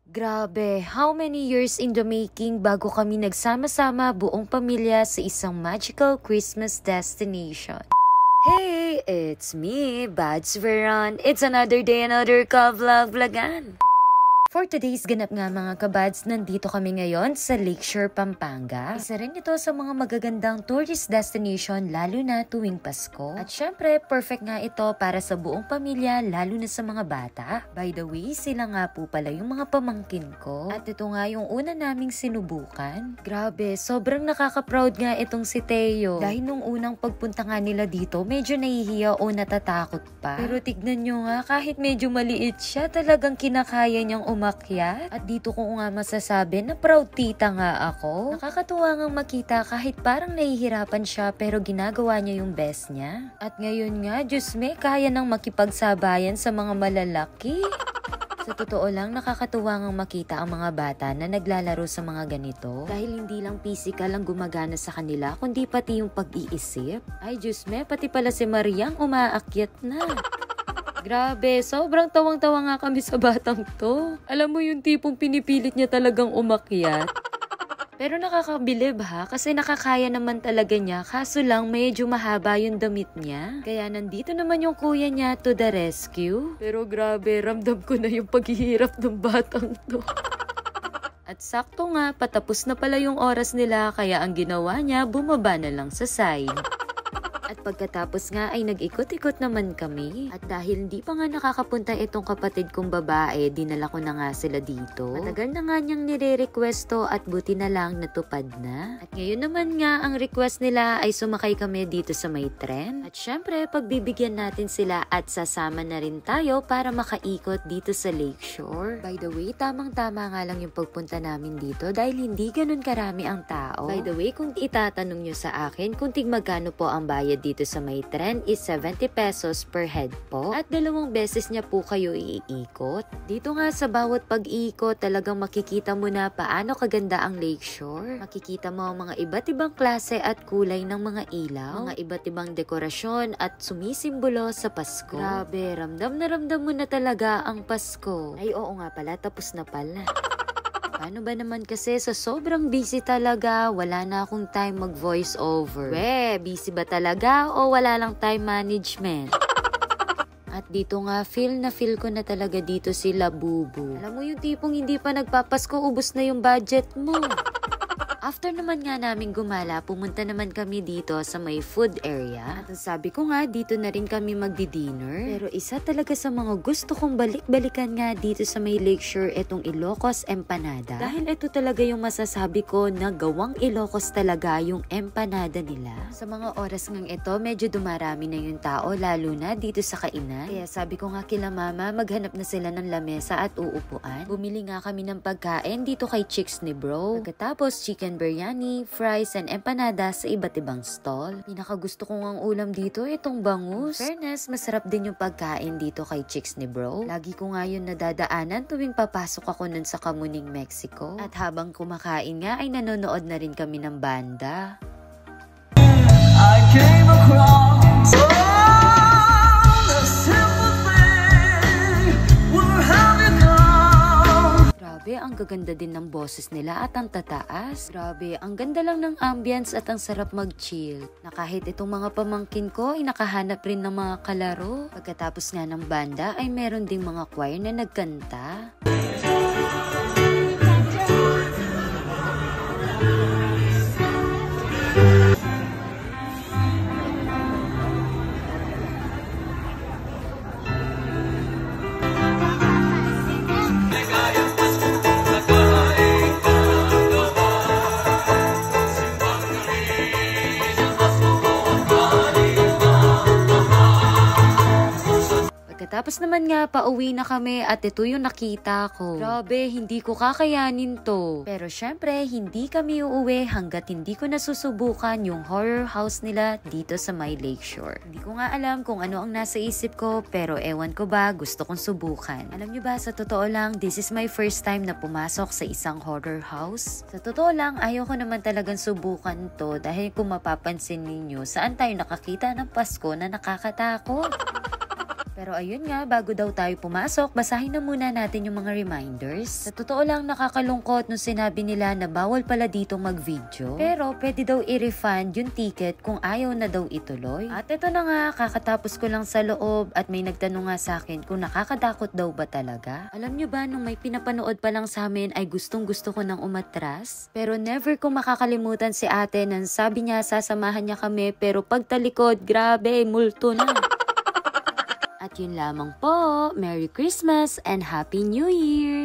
Grabe, how many years in the making bago kami nagsama-sama buong pamilya sa isang magical Christmas destination. Hey, it's me, Bads Veron. It's another day, another ka-vlog-vlogan. For today's ganap nga mga kabads, nandito kami ngayon sa Lakeshore, Pampanga. Isa rin ito sa mga magagandang tourist destination lalo na tuwing Pasko. At syempre, perfect nga ito para sa buong pamilya lalo na sa mga bata. By the way, sila nga po pala yung mga pamangkin ko. At ito nga yung una naming sinubukan. Grabe, sobrang nakaka-proud nga itong si Teo. Dahil nung unang pagpunta nga nila dito, medyo nahihiya o natatakot pa. Pero tignan nyo nga, kahit medyo maliit siya, talagang kinakaya niyang umakyat. At dito ko nga masasabi na proud tita nga ako. Nakakatuwa ngang makita kahit parang nahihirapan siya pero ginagawa niya yung best niya. At ngayon nga, Diyos me, kaya nang makipagsabayan sa mga malalaki. Sa totoo lang, nakakatuwa ngang makita ang mga bata na naglalaro sa mga ganito. Dahil hindi lang physical ang gumagana sa kanila, kundi pati yung pag-iisip. Ay Diyos me, pati pala si Mariang umaakyat na. Grabe, sobrang tawang-tawa nga kami sa batang to. Alam mo yung tipong pinipilit niya talagang umakyat. Pero nakakabilib ha, kasi nakakaya naman talaga niya, kaso lang medyo mahaba yung damit niya. Kaya nandito naman yung kuya niya to the rescue. Pero grabe, ramdam ko na yung paghihirap ng batang to. At sakto nga, patapos na pala yung oras nila, kaya ang ginawa niya, bumaba na lang sa side. At pagkatapos nga ay nag-ikot-ikot naman kami. At dahil hindi pa nga nakakapunta itong kapatid kong babae, dinala ko na nga sila dito. Matagal na nga niyang nire-requesto at buti na lang natupad na. At ngayon naman nga ang request nila ay sumakay kami dito sa may tren. At syempre pagbibigyan natin sila at sasama na rin tayo para makaikot dito sa Lakeshore. By the way, tamang-tama nga lang yung pagpunta namin dito dahil hindi ganun karami ang tao. By the way, kung itatanong nyo sa akin kung magkano po ang bayad dito sa may tren is 70 pesos per head po. At 2 beses niya po kayo iikot. Dito nga sa bawat pag-iikot talagang makikita mo na paano kaganda ang Lakeshore. Makikita mo ang mga iba't ibang klase at kulay ng mga ilaw, mga iba't ibang dekorasyon at sumisimbolo sa Pasko. Grabe, ramdam mo na talaga ang Pasko. Ay oo nga pala, tapos na pala. Paano ba naman kasi sa sobrang busy talaga, wala na akong time mag-voice over. Busy ba talaga o wala lang time management? At dito nga, feel ko na talaga dito si Labubu. Alam mo yung tipong hindi pa nagpapasko, ubos na yung budget mo. After naman nga namin gumala, pumunta naman kami dito sa may food area. At sabi ko nga, dito na rin kami magdi-dinner. Pero isa talaga sa mga gusto kong balik-balikan nga dito sa may Lakeshore, itong Ilocos Empanada. Dahil ito talaga yung masasabi ko na gawang Ilocos talaga yung empanada nila. Sa mga oras ngang ito, medyo dumarami na yung tao, lalo na dito sa kainan. Kaya sabi ko nga kila mama, maghanap na sila ng lamesa at uupuan. Bumili nga kami ng pagkain dito kay Chicks ni Bro. Pagkatapos, chicken biryani, fries, and empanada sa iba't ibang stall. Pinakagusto ko ang ulam dito, itong bangus. Fairness, masarap din yung pagkain dito kay Chicks ni Bro. Lagi ko nga yun nadadaanan tuwing papasok ako nun sa Kamuning, Mexico. At habang kumakain nga ay nanonood na rin kami ng banda. I came across Grabe, ang gaganda din ng boses nila at ang tataas. Grabe, ang ganda lang ng ambience at ang sarap mag-chill. Na kahit itong mga pamangkin ko ay nakahanap rin ng mga kalaro. Pagkatapos nga ng banda ay meron ding mga choir na nagkanta. Tapos naman nga, pauwi na kami at ito yung nakita ko. Grabe, hindi ko kakayanin to. Pero syempre, hindi kami uuwi hanggat hindi ko nasusubukan yung horror house nila dito sa my Lakeshore. Hindi ko nga alam kung ano ang nasa isip ko, pero ewan ko ba, gusto kong subukan. Alam nyo ba, sa totoo lang, this is my first time na pumasok sa isang horror house. Sa totoo lang, ayaw ko naman talagang subukan to dahil kung mapapansin ninyo, saan tayo nakakita ng Pasko na nakakatakot? Pero ayun nga, bago daw tayo pumasok, basahin na muna natin yung mga reminders. Sa totoo lang, nakakalungkot nung sinabi nila na bawal pala dito mag-video. Pero pwede daw i-refund yung ticket kung ayaw na daw ituloy. At ito na nga, kakatapos ko lang sa loob at may nagtanong nga sa akin kung nakakadakot daw ba talaga. Alam nyo ba, nung may pinapanood pa lang sa amin ay gustong gusto ko nang umatras. Pero never ko makakalimutan si ate nang sabi niya sasamahan niya kami pero pagtalikod, grabe, multo na. At yun lamang po. Merry Christmas and Happy New Year!